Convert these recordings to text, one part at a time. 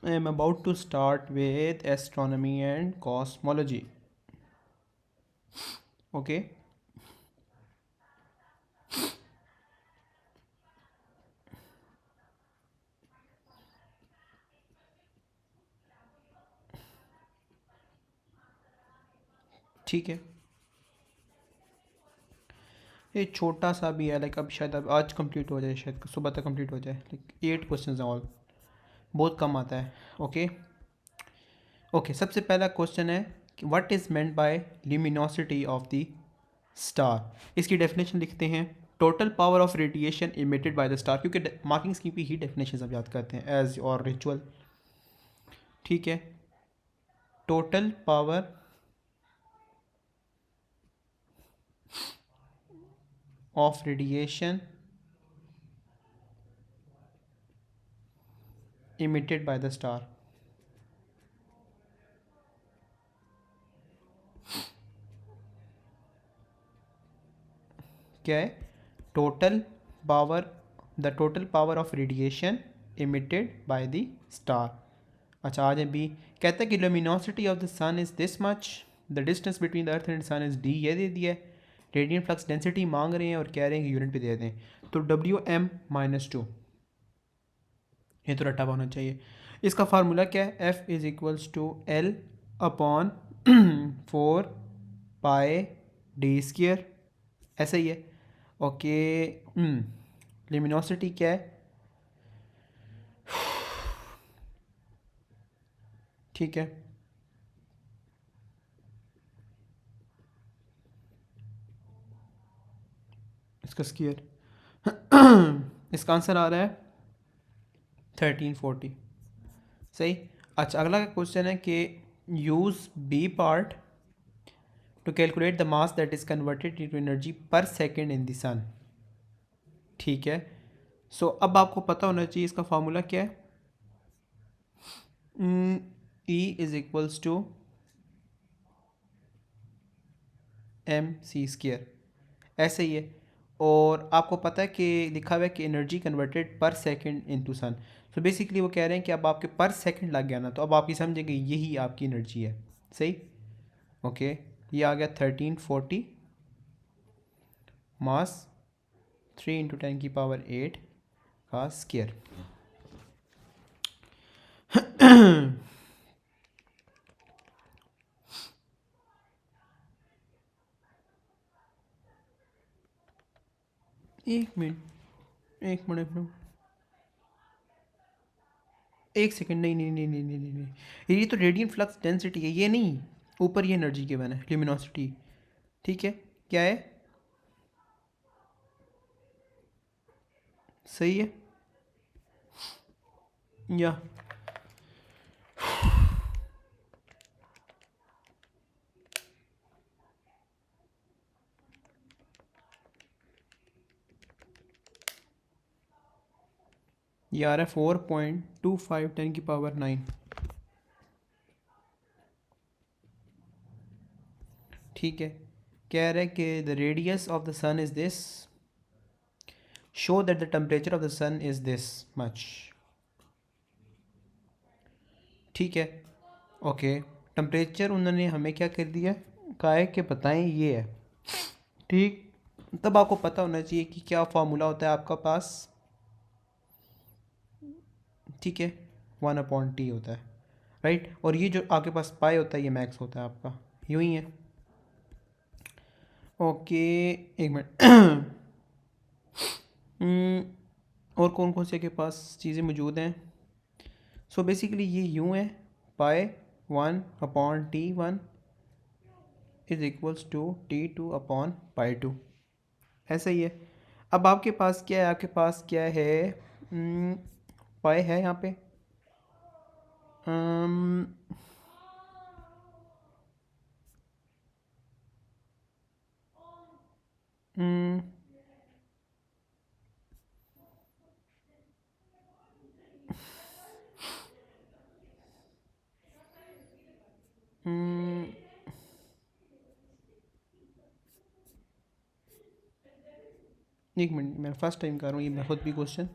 I am about to start with astronomy and cosmology. Okay. ठीक है। ये छोटा सा भी है, लाइक अब शायद अब आज कंप्लीट हो जाए, शायद सुबह तक कंप्लीट हो जाए, लाइक 8 क्वेश्चन ऑल। बहुत कम आता है। ओके। ओके, सबसे पहला क्वेश्चन है कि what is meant bye luminosity of the star. इसकी डेफिनेशन लिखते हैं। Total power of radiation emitted by the star, क्योंकि मार्किंग स्कीम की ही डेफिनेशन सब याद करते हैं एज और रिचुअल। ठीक है। Total power of radiation emitted by the star। क्या है? Total power, the total power of radiation emitted by the star. अच्छा, आज बी कहता है कि luminosity of the sun is this much, the distance between the earth and sun is D, ये दे दिया है। रेडियन फ्लक्स डेंसिटी मांग रहे हैं और कह रहे हैं कि यूनिट पे दे दें, तो WM-2। ये तो रट्टा होना चाहिए। इसका फार्मूला क्या है? F=L upon 4πd²। ऐसा ही है। ओके। लिमिनोसिटी क्या है? ठीक है। इसका स्क्वायर इसका आंसर आ रहा है 1340। सही। अच्छा, अगला क्वेश्चन है कि use B part to calculate the mass that is converted into energy per second in the sun. ठीक है। सो अब आपको पता होना चाहिए इसका फार्मूला क्या है। E=टू mc²। ऐसे ही है। और आपको पता है कि लिखा हुआ है कि एनर्जी कन्वर्टेड पर सेकंड इनटू सन। सो बेसिकली वो कह रहे हैं कि अब आपके पर सेकंड लग गया ना, तो अब आप ये समझेंगे यही आपकी एनर्जी है। सही। ओके। ये आ गया 1340 मास 3 × 10⁸ का स्केयर। एक मिनट, एक मिनट, एक सेकंड। नहीं नहीं नहीं नहीं नहीं नहीं नहीं, ये तो रेडियन फ्लक्स डेंसिटी है, ये नहीं। ऊपर ये एनर्जी के बना है, ल्यूमिनोसिटी। ठीक है। क्या है? सही है। या ये आ रहा है 4.25 10⁹ ठीक है। कह रहा है कि the radius of the sun is this, show that the temperature of the sun is this much. ठीक है। ओके। टेम्परेचर उन्होंने हमें क्या कर दिया, कहा है कि बताएं ये है। ठीक। तब आपको पता होना चाहिए कि क्या फार्मूला होता है आपका पास। ठीक है। 1/T होता है, राइट। और ये जो आपके पास पाई होता है, ये मैक्स होता है आपका। यूँ ही है। ओके। एक मिनट। और कौन कौन से के पास चीज़ें मौजूद हैं? सो बेसिकली ये यूँ है, पाई 1/T1 = T2/π2। ऐसा ही है। अब आपके पास क्या है? आपके पास क्या है? पाई है यहाँ पे। अम, हम्म, हम्म, एक मिनट, मैं फर्स्ट टाइम कर रहा हूँ ये मैं खुद भी क्वेश्चन।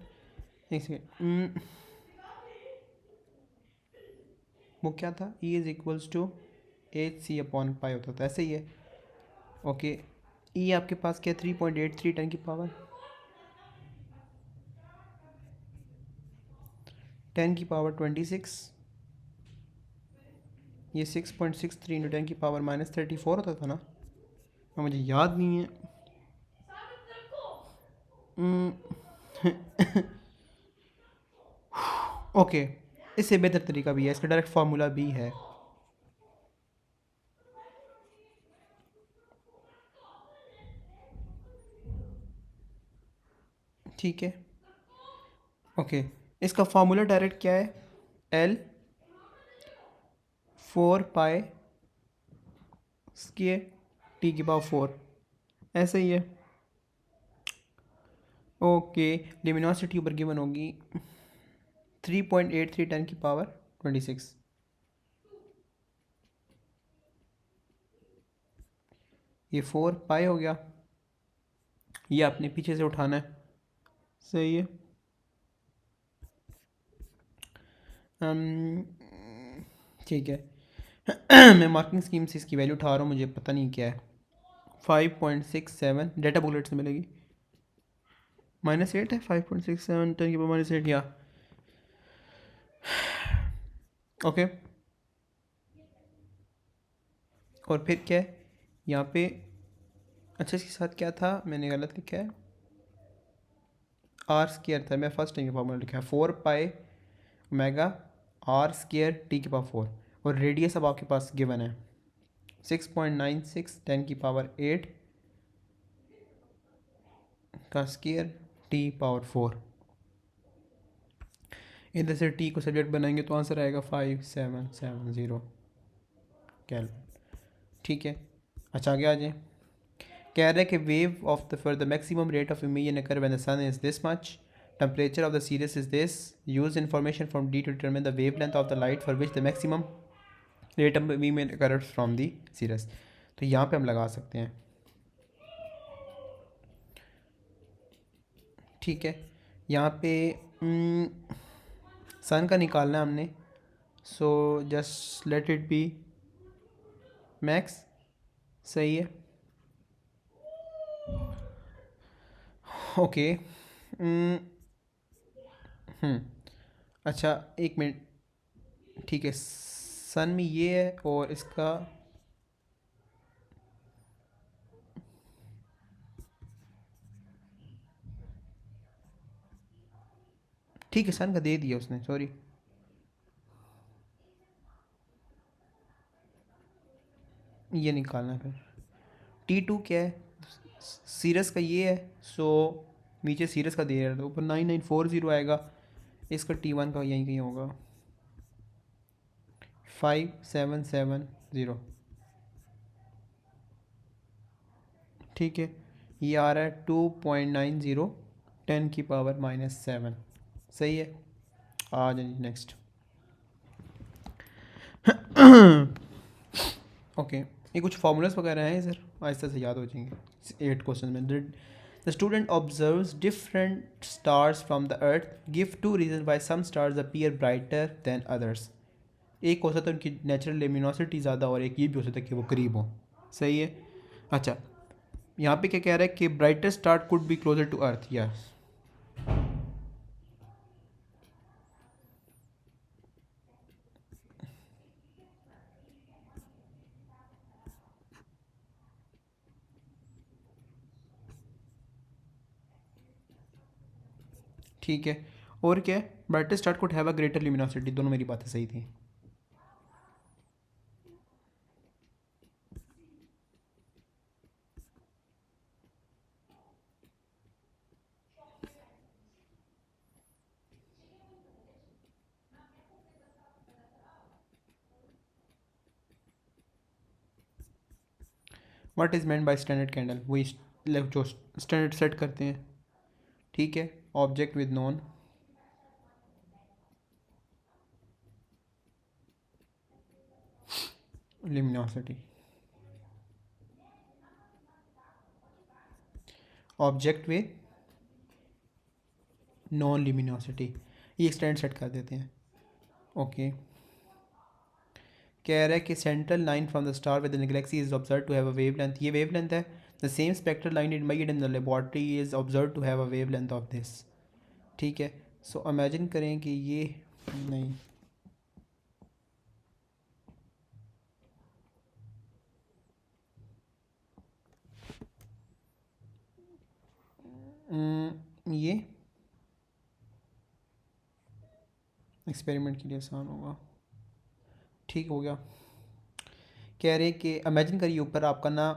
एक सेकेंड। वो क्या था, E is equals to HC upon pi होता था, ऐसे ही है। ओके, E आपके पास क्या, 3.83 10 की पावर 26, ये 6.63 इंटू 10 की पावर -34 होता था ना, मुझे याद नहीं है। ओके, इससे बेहतर तरीका भी है, इसका डायरेक्ट फार्मूला भी है। ठीक है, ओके, इसका फार्मूला डायरेक्ट क्या है, L 4 पाई स्क्वायर T की पावर 4, ऐसे ही है। ओके, लिमिनोसिटी ऊपर गिवन होगी 3.83 10 की पावर 26। ये 4 पाई हो गया, ये आपने पीछे से उठाना है, सही है। ठीक है। मैं मार्किंग स्कीम से इसकी वैल्यू उठा रहा हूँ, मुझे पता नहीं क्या है। 5.67 डेटा बुलेट से मिलेगी, -8 है, 5.67 10 की पावर -8 या ओके। और फिर क्या है यहाँ पे, अच्छा इसके साथ क्या था, मैंने गलत लिखा है, आर स्क्वायर था, मैं फर्स्ट टाइम फॉर्मूला लिखा है 4 pi omega r square t की पावर 4, और रेडियस अब आपके पास गिवन है 6.96 10 की पावर 8 का स्क्वायर टी पावर 4। इधर से टी को सब्जेक्ट बनाएंगे तो आंसर आएगा 5770 केल्विन। ठीक है, अच्छा आगे आ जाए। कह रहा है कि wave of the for the maximum rate of emission occur when the sun is this much, temperature of the series is this, use information from D to determine the wavelength of the light for which the maximum rate of emission occur from the series. तो यहाँ पे हम लगा सकते हैं, ठीक है। यहाँ पे सन का निकालना है हमने, so just let it be max, सही है। ओके, अच्छा एक मिनट, ठीक है, सन में ये है और इसका ठीक है, सन का दे दिया उसने, सॉरी। ये निकालना है फिर, T2 क्या है, सीरस का ये है, सो नीचे सीरस का दे रहा था, ऊपर 9940 आएगा, इसका T1 का यहीं कहीं होगा 5770। ठीक है, ये आ रहा है 2.90 10 की पावर -7, सही है। आ जाइए नेक्स्ट। ओके, ये कुछ फार्मूलाज वगैरह हैं सर, आहिस्ता से याद हो जाएंगे। 8 क्वेश्चन में the student observes different stars from the earth, give 2 reason why some stars appear brighter than others. एक हो सकता है उनकी नेचुरल लेमिनोसिटी ज़्यादा, और एक ये भी हो सकता है कि वो करीब हो, सही है। अच्छा, यहाँ पे क्या कह रहा है कि brighter star could be closer to earth, yes. ठीक है, और क्या है, brighter star could have a greater luminosity, दोनों मेरी बातें सही थी। What is meant by standard candle, वही जो स्टैंडर्ड सेट करते हैं, ठीक है। Object with known luminosity, object with known luminosity, ये स्टैंड सेट कर देते हैं। ओके, कह रहा है कि central line from the star within Galaxy is observe to have a wavelength, ये वेवलेंथ है। The same spectral line admired in the laboratory is observe to have a wavelength of this. ठीक है, so imagine करें कि ये नहीं, ये experiment के लिए आसान होगा। ठीक हो गया। कह रहे कि इमेजिन करिए ऊपर आपका ना,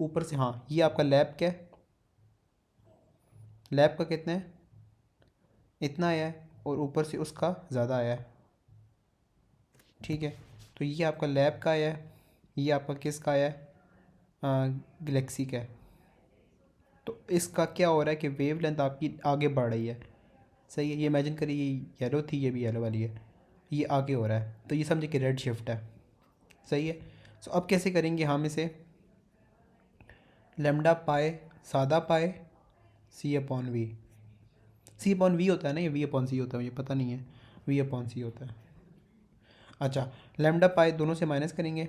ऊपर से, हाँ ये आपका लैब क्या है, लैब का कितना है, इतना आया है, और ऊपर से उसका ज़्यादा आया है। ठीक है, तो ये आपका लैब का आया है, ये आपका किस का आया है, गलेक्सी का है। तो इसका क्या हो रहा है कि वेव लेंथ आपकी आगे बढ़ रही है। सही है, ये इमेजिन करिए ये येलो थी, ये भी येलो वाली है, ये आगे हो रहा है, तो ये समझे कि रेड शिफ्ट है। सही है। सो अब कैसे करेंगे हम इसे, लेमडा पाए सादा पाए c upon v, c upon v होता है ना, ये वी अपॉन सी होता है, मुझे पता नहीं है, वी अपॉन सी होता है। अच्छा, लेमडा पाए दोनों से माइनस करेंगे,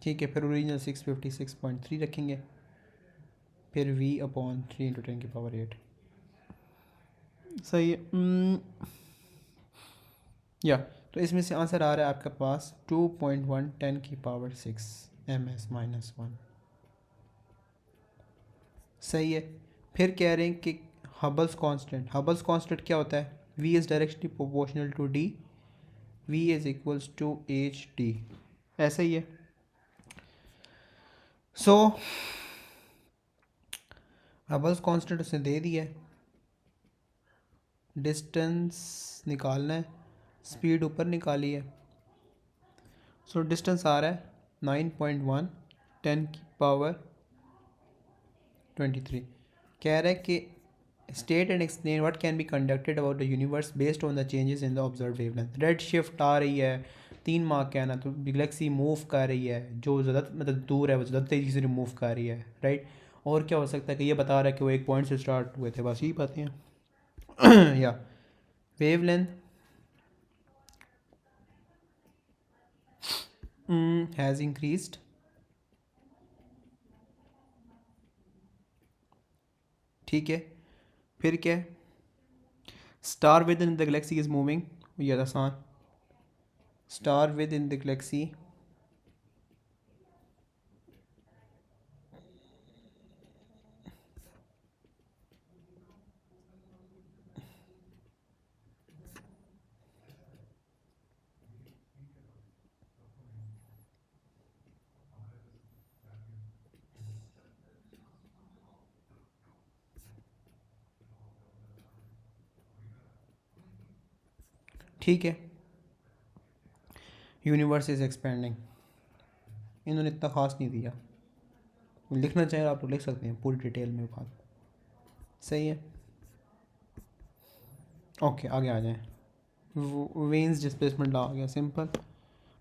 ठीक है, फिर ओरिजिनल 656.3 रखेंगे, फिर वी अपॉन 3 × 10⁸ सही है। या तो इसमें से आंसर आ रहा है आपके पास 2.1 10⁻⁶ms-1। सही है। फिर कह रहे हैं कि हबल्स कांस्टेंट, हबल्स कांस्टेंट क्या होता है, v is directly proportional to d, v is equals to H D, ऐसा ही है। सो हबल्स कांस्टेंट उसने दे दिया है, डिस्टेंस निकालना है, स्पीड ऊपर निकाली है। सो डिस्टेंस आ रहा है 9.1 10⁻23। कह रहा है कि state and explain what can be conducted about the universe based on the changes in the observe wavelength. Red shift आ रही है, 3 माह का है ना, तो गैलेक्सी मूव कर रही है, जो ज़्यादा मतलब दूर है वो ज़्यादा तेज़ी से मूव कर रही है, राइट। और क्या हो सकता है कि ये बता रहा है कि वो एक पॉइंट से स्टार्ट हुए थे, बस यही बातें हैं। या वेवलेंथ हैज़ इंक्रीज्ड, ठीक है। फिर क्या है, star with in the Galaxy is moving, ये आसान, star with in the Galaxy ठीक है। यूनिवर्स इज़ एक्सपेंडिंग, इन्होंने इतना ख़ास नहीं दिया, लिखना चाहे आप तो लिख सकते हैं पूरी डिटेल में बात। सही है। ओके, आगे आ जाएं। वेन्स डिस्प्लेसमेंट लॉ आ गया, सिंपल।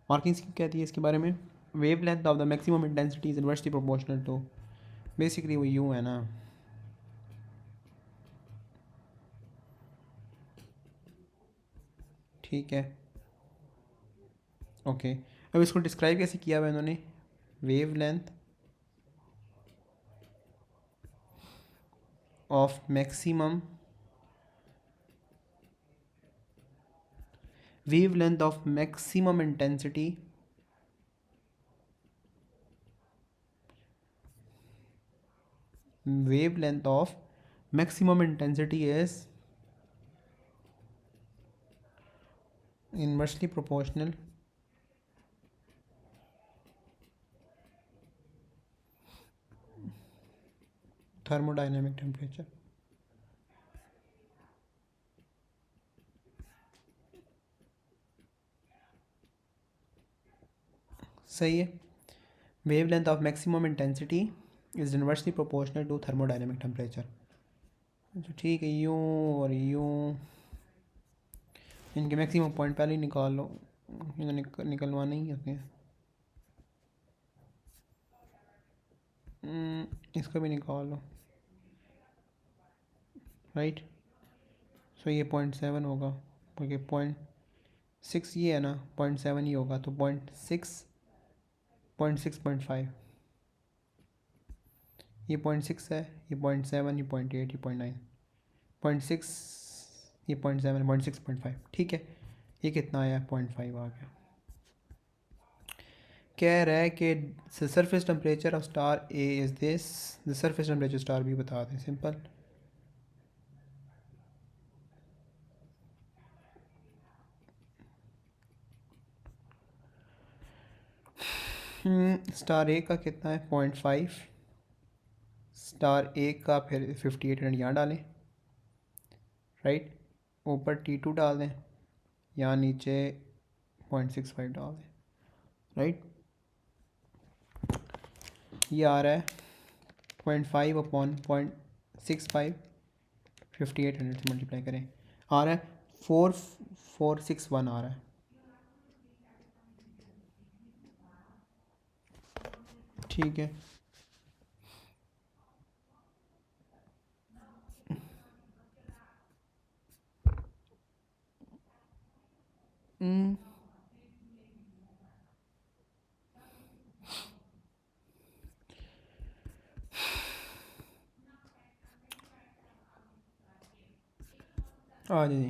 मार्किंग स्कीम कहती है इसके बारे में, wavelength of the maximum intensity is inversely proportional to, basically वो यूँ है ना, ठीक है। ओके, अब इसको डिस्क्राइब कैसे किया हुआ इन्होंने, wave length of maximum, wave length of maximum intensity wavelength of maximum intensity is inversely proportional thermodynamic temperature। सही है। wavelength of maximum intensity is inversely proportional to thermodynamic temperature। अच्छा ठीक है, यूँ और यूँ, इनके मैक्सिमम पॉइंट पहले ही निकाल लो, इन्हें निकलवाने ही होते हैं। इसका भी निकाल लो, राइट। तो ये 0.7 होगा, क्योंकि 0.6 ये है ना, 0.7 ही होगा, तो 0.6, 0.6.5, ये 0.6 है, ये 0.7, ये 0.8, ये 0.9, 0.6, ये 0.7, 0.6.5, ठीक है। ये कितना आया? 0.5 आ गया। कह रहा है कि surface temperature of star A is this, the surface temperature star B बता दें, सिंपल। स्टार ए का कितना है? 0.5, स्टार ए का फिर 5800 यहाँ डालें, राइट, ऊपर T2 डाल दें, यहाँ नीचे 0.65 डाल दें, राइट। ये आ रहा है 0.5 अपॉन 0.65, 5800 से मल्टीप्लाई करें, आ रहा है 4461 आ रहा है, ठीक है। हम्म, आ जी,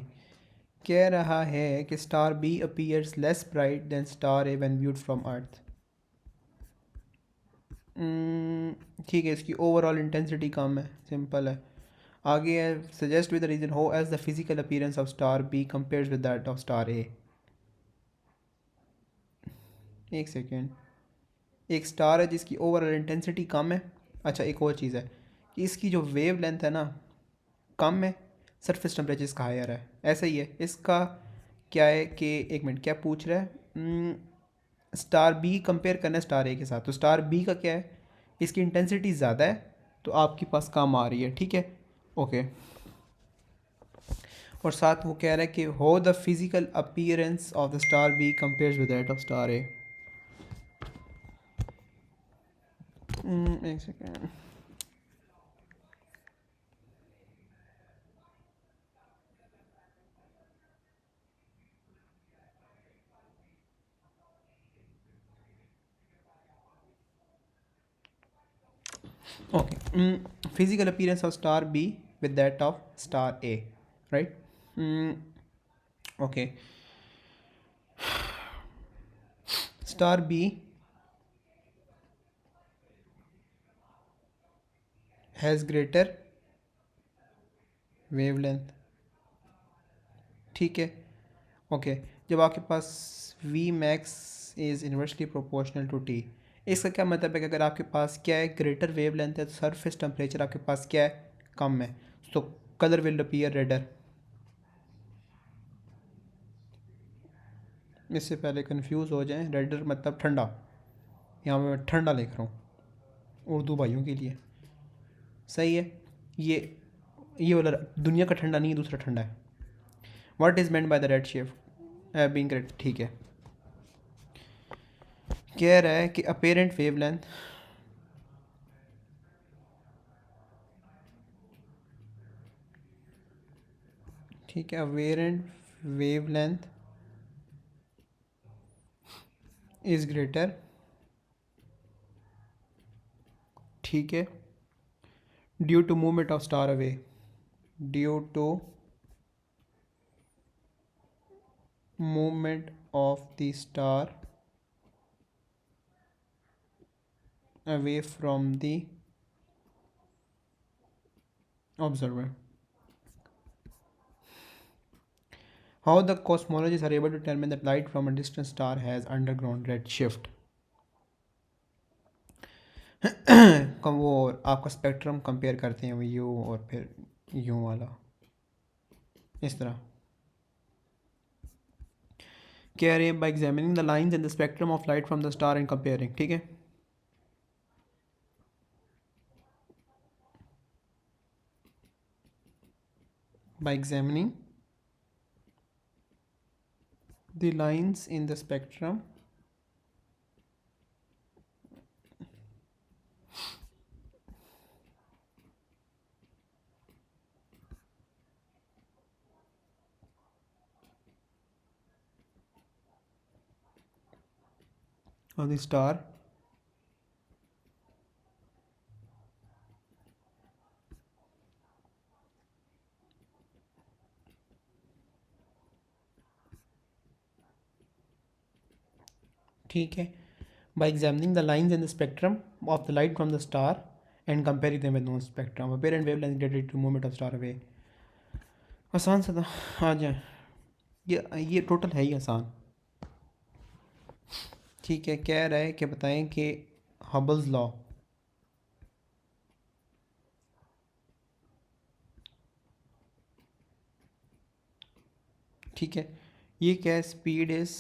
कह रहा है कि star B appears less bright than star A when viewed from earth. ठीक है, इसकी ओवरऑल इंटेंसिटी कम है, सिंपल है। आगे है, suggest with the reason how as the physical appearance of star B compares with that of star A. एक second, एक star है जिसकी ओवरऑल इंटेंसिटी कम है। अच्छा, एक और चीज़ है कि इसकी जो वेव लेंथ है ना कम है, सरफेस टेम्परेचर इसका हायर है, ऐसा ही है। इसका क्या है कि एक मिनट, क्या पूछ रहा है? स्टार बी कंपेयर करना है स्टार ए के साथ, तो स्टार बी का क्या है, इसकी इंटेंसिटी ज़्यादा है, तो आपके पास कम आ रही है, ठीक है, ओके। और साथ वो कह रहा है कि how the physical appearance of the star B compares with that of star A. एक second, okay. Physical appearance of star B with that of star A, right? Okay. Star B has greater wavelength, ठीक है, okay. जब आपके पास V max is inversely proportional to T, इसका क्या मतलब है कि अगर आपके पास क्या है, ग्रेटर वेवलेंथ है, तो सरफेस टेम्परेचर आपके पास क्या है, कम है, तो कलर विल अपीयर रेडर। इससे पहले कंफ्यूज हो जाएं, रेडर मतलब ठंडा, यहाँ मैं ठंडा लिख रहा हूँ उर्दू भाइयों के लिए, सही है। ये वाला दुनिया का ठंडा नहीं है, दूसरा ठंडा है। What is meant by the red shift being correct, ठीक है। कह रहा है कि अपेरेंट वेवलेंथ, ठीक है, अपेरेंट वेवलेंथ इज़ ग्रेटर, ठीक है, due to movement of star away, due to movement of the star away from the observer. How the cosmologists are able to determine that light from a distant star has undergone redshift. कम वो आपका spectrum compare करते हैं वो you और फिर you वाला, इस तरह कह रहे हैं bye examining the lines in the spectrum of light from the star and comparing, ठीक है। By examining the lines in the spectrum of the star ठीक है by examining the lines in the spectrum of the light from the star and comparing them with known spectrum apparent wavelength related to movement of star away आसान सा था आ जाए ये total है ही आसान ठीक है कह रहा है कि बताएं कि हबल्स लॉ ठीक है ये क्या है स्पीड इज़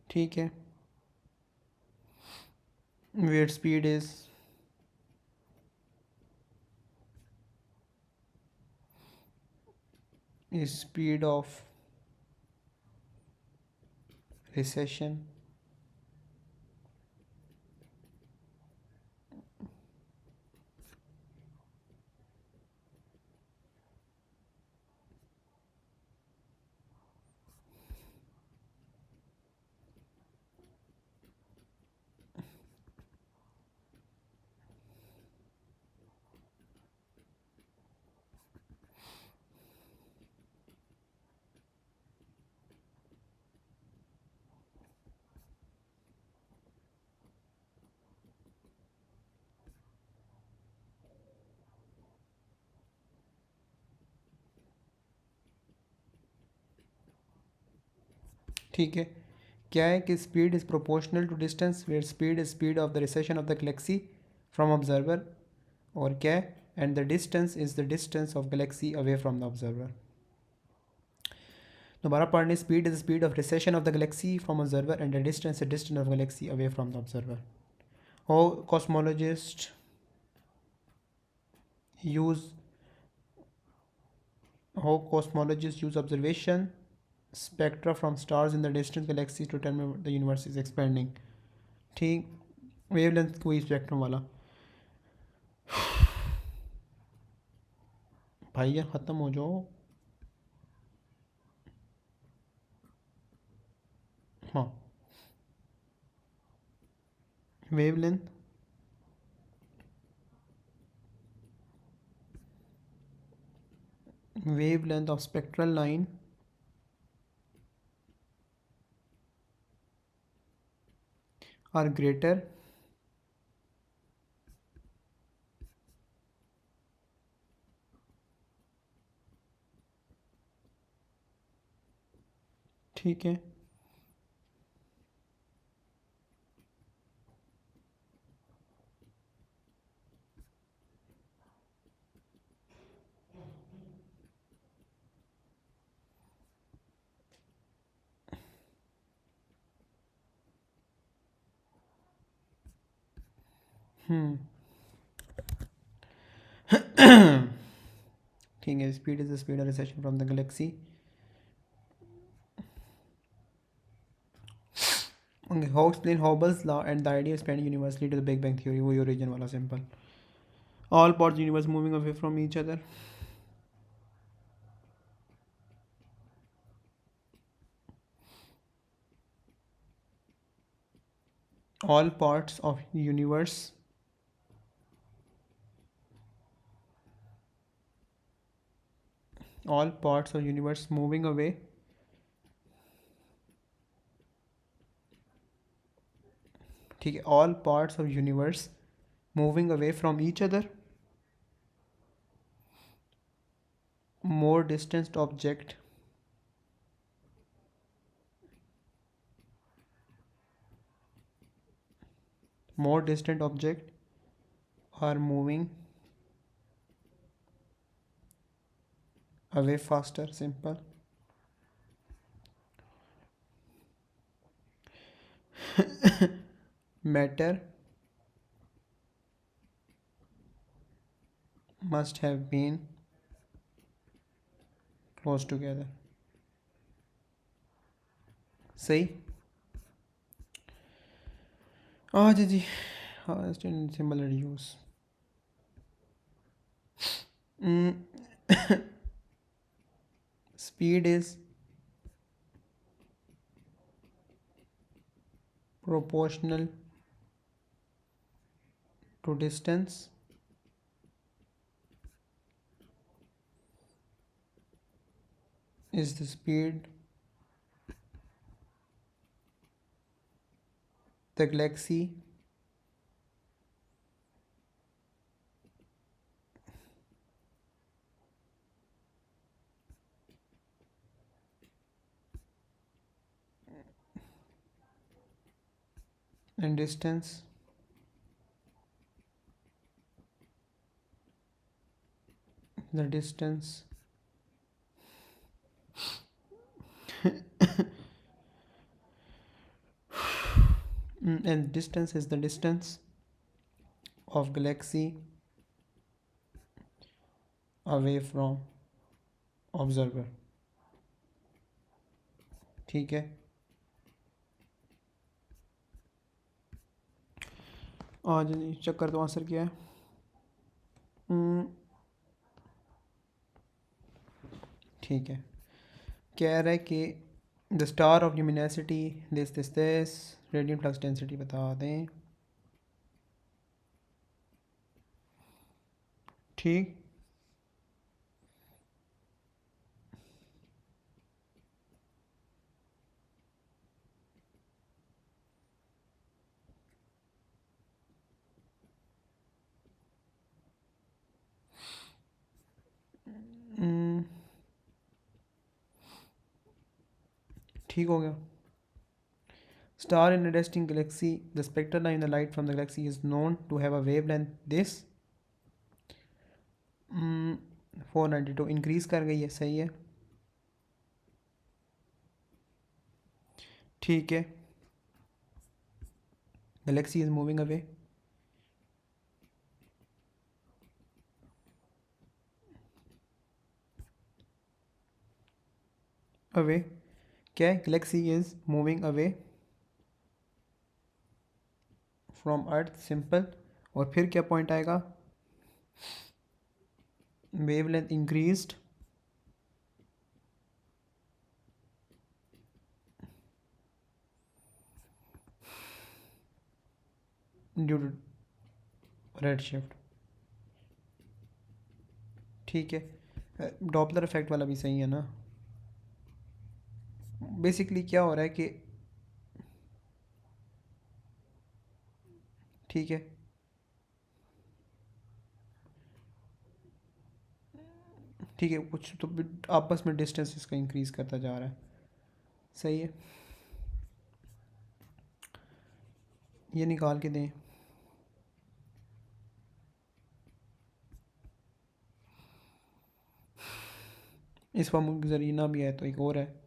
ठीक है wait speed is speed of recession ठीक है क्या है कि speed is proportional to distance where speed is speed of the recession of the galaxy from observer और क्या है and the distance is the distance of galaxy away from the observer दोबारा पढ़ने speed is speed of recession of the galaxy from observer and the distance of galaxy away from the observer हो cosmologist use how cosmologists use observation spectra from stars in the distant galaxies to determine the universe is expanding ठीक wavelength कोई spectrum वाला भाई यार ख़त्म हो जाओ हाँ wavelength wavelength of spectral line are greater ठीक है ठीक है speed is the speed of recession from the Galaxy okay how explain Hubble's law and the idea of expanding universally to the Big Bang theory वही origin वाला simple all parts of the universe moving away from each other all parts of universe all parts of universe moving away ठीक है all parts of universe moving away from each other more distant object more distant object are moving away faster simple matter must have been close together सही आज जी Highest in similar use. Mm, speed is proportional to distance. Is the speed the galaxy and distance the distance and distance is the distance of galaxy away from observer. ठीक है, आज check कर दो answer क्या है। ठीक है, कह रहा है कि the star of luminosity this radiant flux density बता दें। ठीक, ठीक हो गया। Star in a distant galaxy, the spectral line of light from the galaxy is known to have a wavelength this 492 increase कर गई है, सही है। ठीक है, galaxy is moving away. Away क्या है, galaxy is moving away from Earth, simple. और फिर क्या पॉइंट आएगा, wavelength increased due to red shift. ठीक है, डॉपलर इफेक्ट वाला भी सही है ना। बेसिकली क्या हो रहा है कि ठीक है, ठीक है, कुछ तो आपस में डिस्टेंस इसका इंक्रीज करता जा रहा है, सही है। ये निकाल के दें, इस फॉर्मूले के जरिए ना भी है तो एक और है।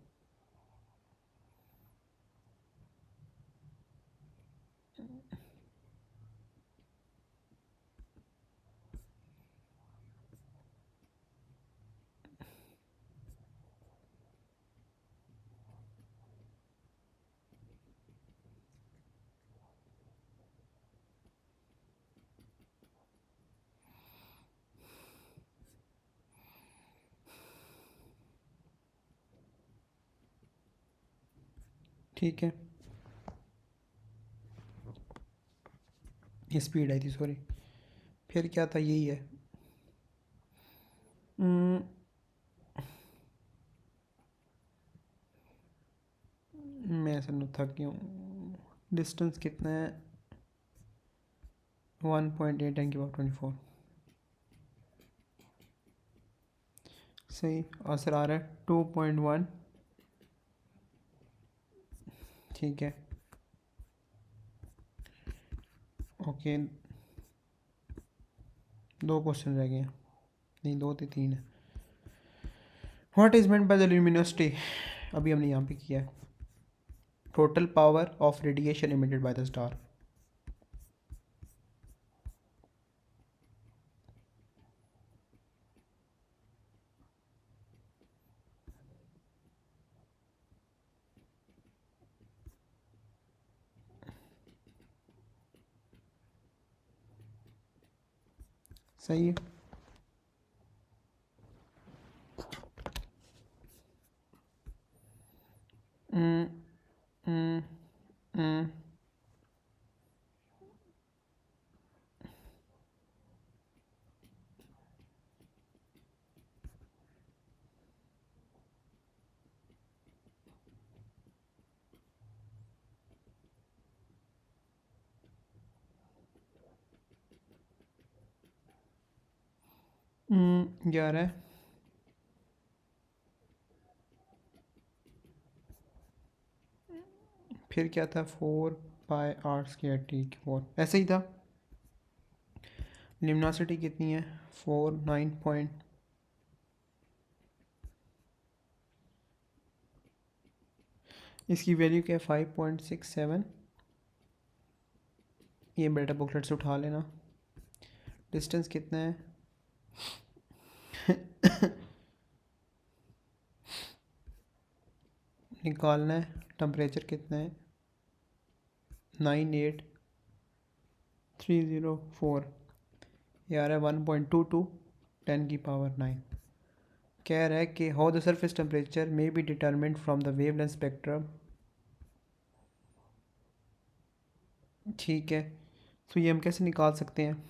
ठीक है, ये स्पीड आई थी, सॉरी। फिर क्या था, यही है। मैं असल में थक गया हूँ। डिस्टेंस कितना है, 1.8 10⁻²4। सही आंसर आ रहा है 2.1। ठीक है, ओके, 2 क्वेश्चन रह गए हैं, नहीं 2 थे, 3 है। What is meant by the luminosity, अभी हमने यहाँ पे किया है। Total power of radiation emitted by the star. सही है। हम्म, हम्म, हम्म, यार है। फिर क्या था, 4 पाई r² ऐसे ही था। लिमिनोसिटी कितनी है, 4 9 पॉइंट, इसकी वैल्यू क्या है, 5.67। ये बेटा बुकलेट से उठा लेना। डिस्टेंस कितना है, निकालना है। टेम्परेचर कितना है, 98304। ये आ रहा है 1.22 10⁻⁹। कह रहा है कि how the surface temperature may be determined from the wavelength spectrum. ठीक है, तो ये हम कैसे निकाल सकते हैं।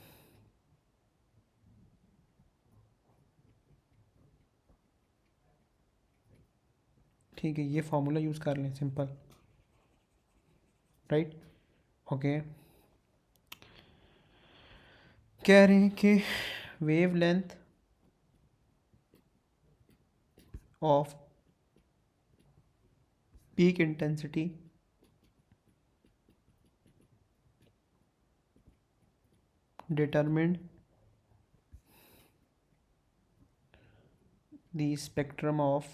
ठीक है, ये फार्मूला यूज़ कर लें, सिंपल, राइट। ओके, कह रहे हैं कि wavelength off peak intensity determined the spectrum of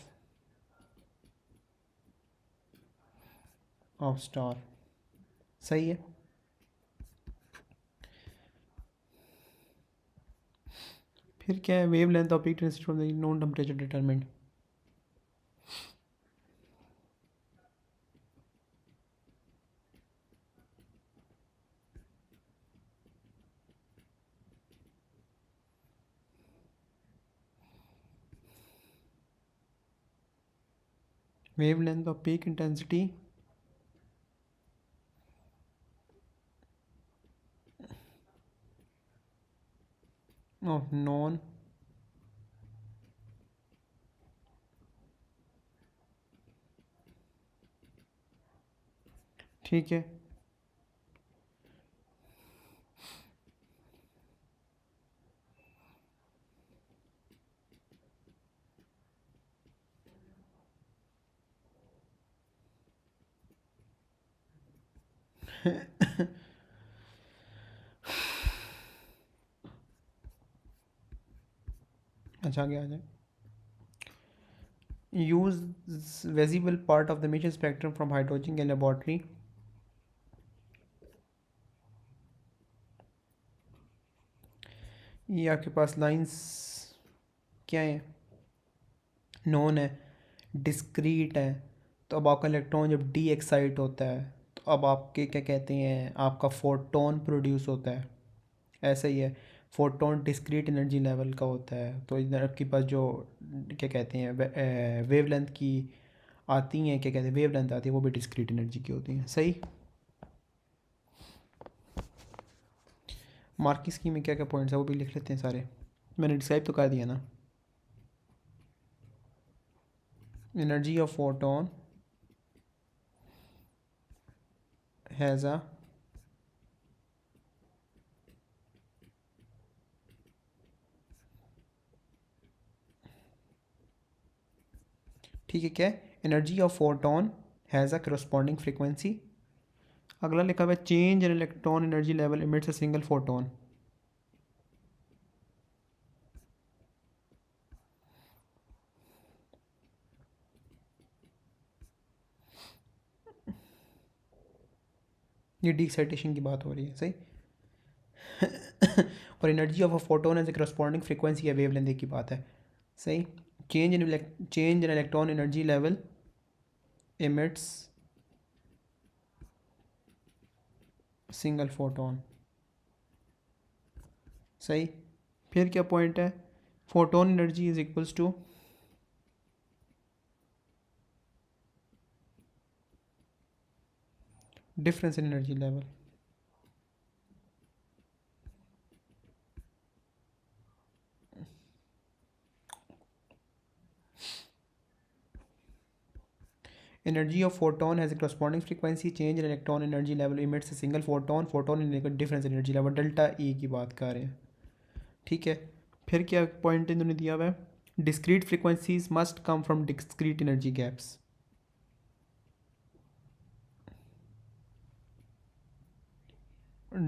star। सही है। फिर क्या है, wave length off peak intensity from the known temperature determined. Wave length off peak intensity of non ठीक है। अच्छा, आगे आ जाए। Use visible part of the emission spectrum from hydrogen in laboratory. ये आपके पास लाइंस क्या है, नॉन है, डिस्क्रीट है। तो अब आपका इलेक्ट्रॉन जब डी एक्साइट होता है तो अब आपके क्या कहते हैं, आपका फोटोन प्रोड्यूस होता है। ऐसा ही है, फोटोन डिस्क्रीट एनर्जी लेवल का होता है। तो इधर आपके पास जो क्या कहते हैं वेवलेंथ की आती हैं, क्या कहते हैं वेवलेंथ आती है, वो भी डिस्क्रीट एनर्जी की होती हैं। सही। मार्किंग स्कीम में क्या क्या पॉइंट्स है वो भी लिख लेते हैं सारे। मैंने डिस्क्राइब तो कर दिया ना। Energy of photon has a ठीक है, क्या energy of photon has a corresponding frequency. अगला लिखा हुआ है change in electron energy level emits a single photon. ये डी एक्साइटेशन की बात हो रही है, सही। और energy of a photon has a corresponding frequency या वेवलेंथ की बात है, सही। Change in electron energy level emits single photon, सही। फिर क्या पॉइंट है, photon energy is equals to difference in energy level. Energy of photon has a corresponding frequency change in electron energy level emits a single photon, photon in difference energy level delta E की बात कर रहे हैं, ठीक है। फिर क्या point इन्होंने दिया हुआ है, discrete frequencies must come from discrete energy gaps.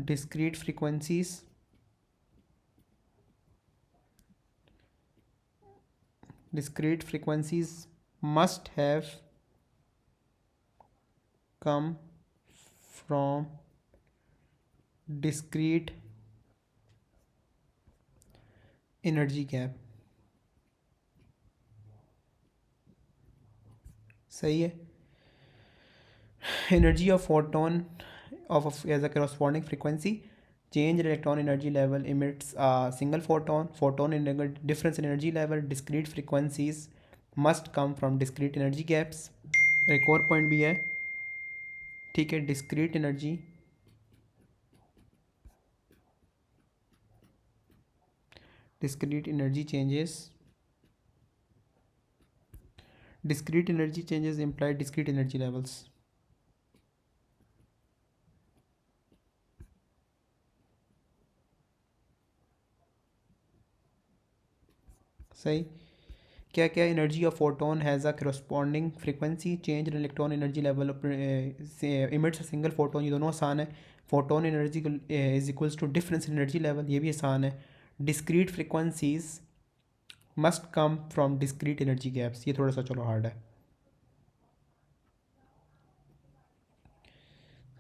Discrete frequencies must have come from discrete energy gap। सही है। Energy of photon as a corresponding frequency change in electron energy level emits a single photon in a difference in energy level, discrete frequencies must come from discrete energy gaps। एक और point भी है, ठीक है, discrete energy changes imply discrete energy levels। सही। क्या क्या, energy of photon has a corresponding frequency change in electron energy level emits a single photon, ये दोनों आसान है। Photon energy is equals to difference in energy level, ये भी आसान है। Discrete frequencies must come from discrete energy gaps, ये थोड़ा सा चलो हार्ड है।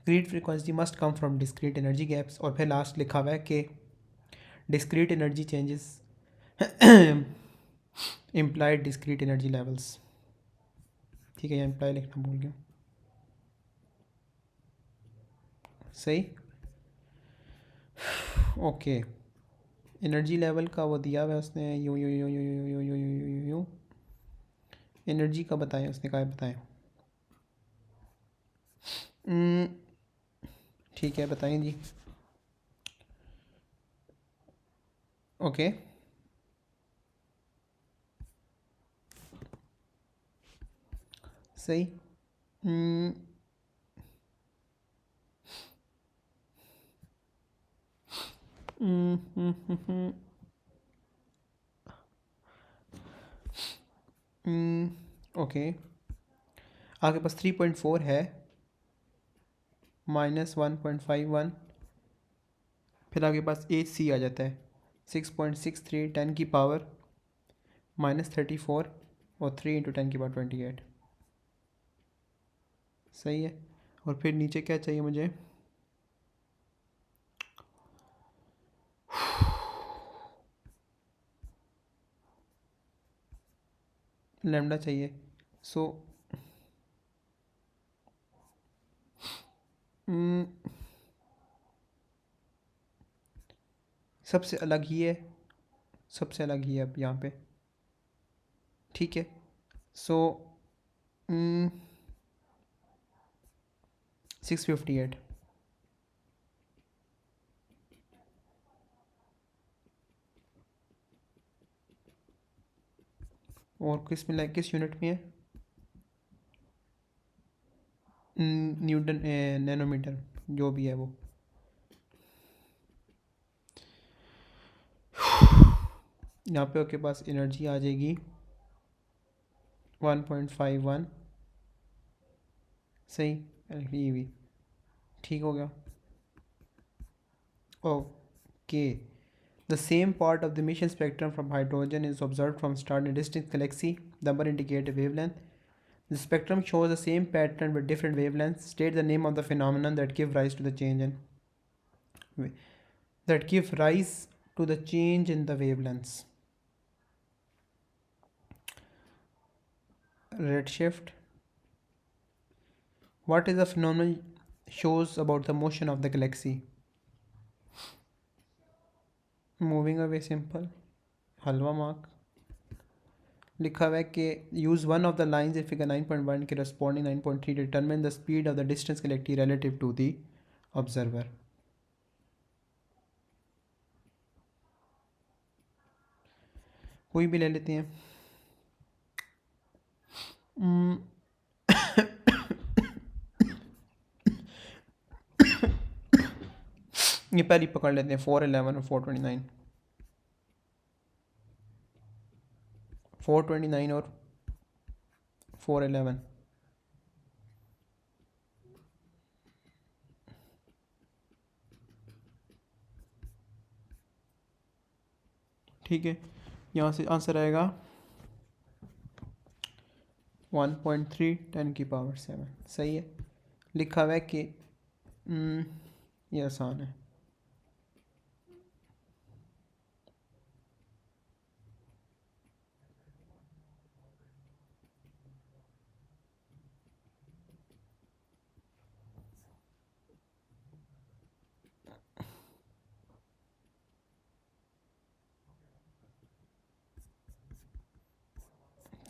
Discrete frequency must come from discrete energy gaps, और फिर लास्ट लिखा हुआ है कि discrete energy changes implied discrete energy levels, ठीक है, यहाँ इम्प्लाई लिखना भूल गया। सही, ओके। एनर्जी लेवल का वो दिया हुआ है उसने, you you you you you you you you you you energy का बताएं, उसने कहा बताएं। ठीक है, बताएं जी। ओके, सही। ओके, आपके पास 3.4 है, -1.51, फिर आपके पास AC आ जाता है 6.63 10 की पावर -34 और 3 इंटू 10 की पावर 28। सही है। और फिर नीचे क्या चाहिए मुझे, लैम्डा चाहिए। सो सबसे अलग ही है, सबसे अलग ही है अब यहाँ पे, ठीक है। सो 658। और किस में, किस यूनिट में है, न्यूटन नैनोमीटर जो भी है वो। यहाँ पे आपके पास एनर्जी आ जाएगी 1.51। सही, ये भी ठीक हो गया। Okay, the same part of the emission spectrum from hydrogen is observed from star in a distant galaxy. The number indicate a wavelength. The spectrum shows the same pattern with different wavelengths. State the name of the phenomenon that give rise to the change in the wavelengths. Redshift. What is the phenomenon shows about the motion of the galaxy? Moving away simple, हलवा mark. लिखा हुआ है कि use one of the lines in figure 9.1 corresponding 9.3 determine the speed of the distance collected relative to the observer. कोई भी ले लेते हैं। ये पहले पकड़ लेते हैं 411 और 429। 429 और 411। ठीक है, यहाँ से आंसर आएगा 1.3 10⁻⁷। सही है। लिखा हुआ है कि ये आसान है।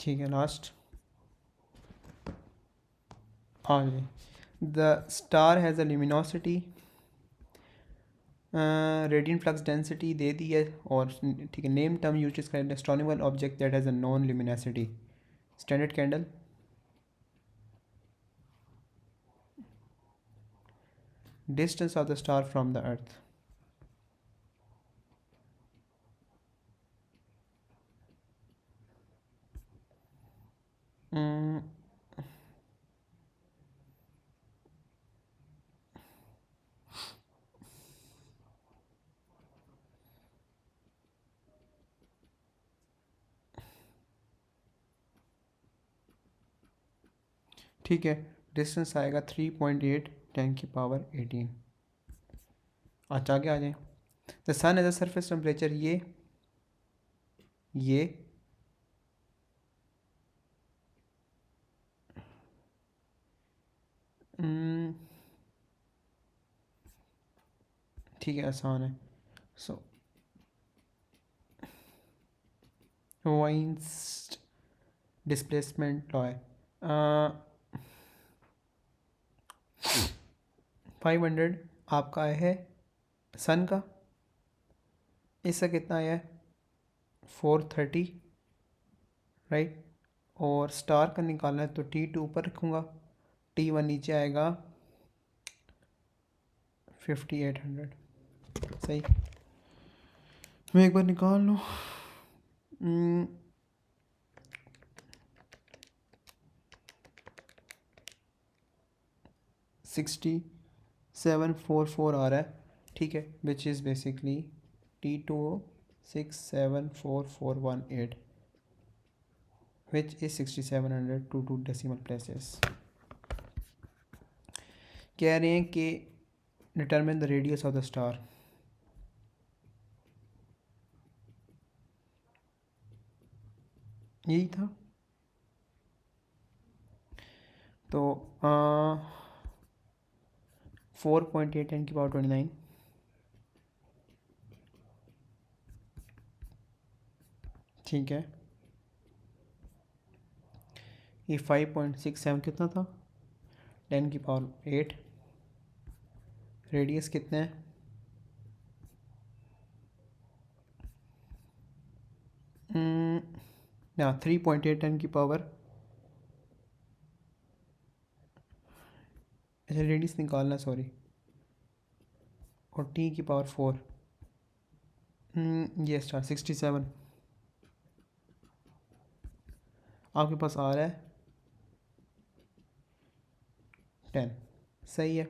ठीक है, लास्ट हाँ जी। The star has a luminosity, radiant flux density दे दी है, और ठीक है, name term use is astronomical object that has a known luminosity. Standard candle. Distance of the star from the earth. ठीक है, डिस्टेंस आएगा 3.8 10⁻18। अच्छा आगे आ जाए। The sun has a surface temperature, ये ठीक है, आसान है। सो वाइंस डिस्प्लेसमेंट लॉ है। 500 आपका आया है सन का, इसका कितना आया है 430, राइट। और स्टार का निकालना है तो T2 ऊपर रखूँगा, T1 नीचे आएगा 5800। सही। मैं एक बार निकाल लूँ। 6744 आ रहा है, ठीक है, which is basically T2 674418, which is 6700 to 2 decimal places। कह रहे हैं कि determine the radius of the star. यही था। तो 4.8 10⁻29, ठीक है। ये 5.67 कितना था 10⁸8। रेडियस कितना है ना 3.8 10⁻। अच्छा, रेडियस निकालना, सॉरी, और T⁻4 ये स्टार 67 आपके पास आ रहा है 10। सही है,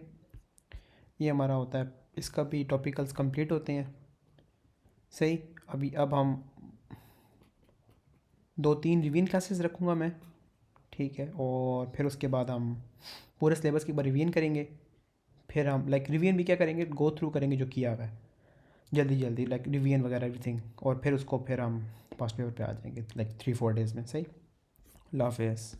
ये हमारा होता है। इसका भी टॉपिकल्स कंप्लीट होते हैं। सही। अब हम 2-3 रिवीजन क्लासेस रखूँगा मैं, ठीक है, और फिर उसके बाद हम पूरे सिलेबस की बार रिवीजन करेंगे। फिर हम रिवीजन भी क्या करेंगे, गो थ्रू करेंगे जो किया हुआ है जल्दी जल्दी, रिवीजन वगैरह एवरीथिंग, और फिर उसको फिर हम पास्ट पेपर पे आ जाएंगे 3-4 डेज़ में। सही। अल्लाह हाफ़िज़।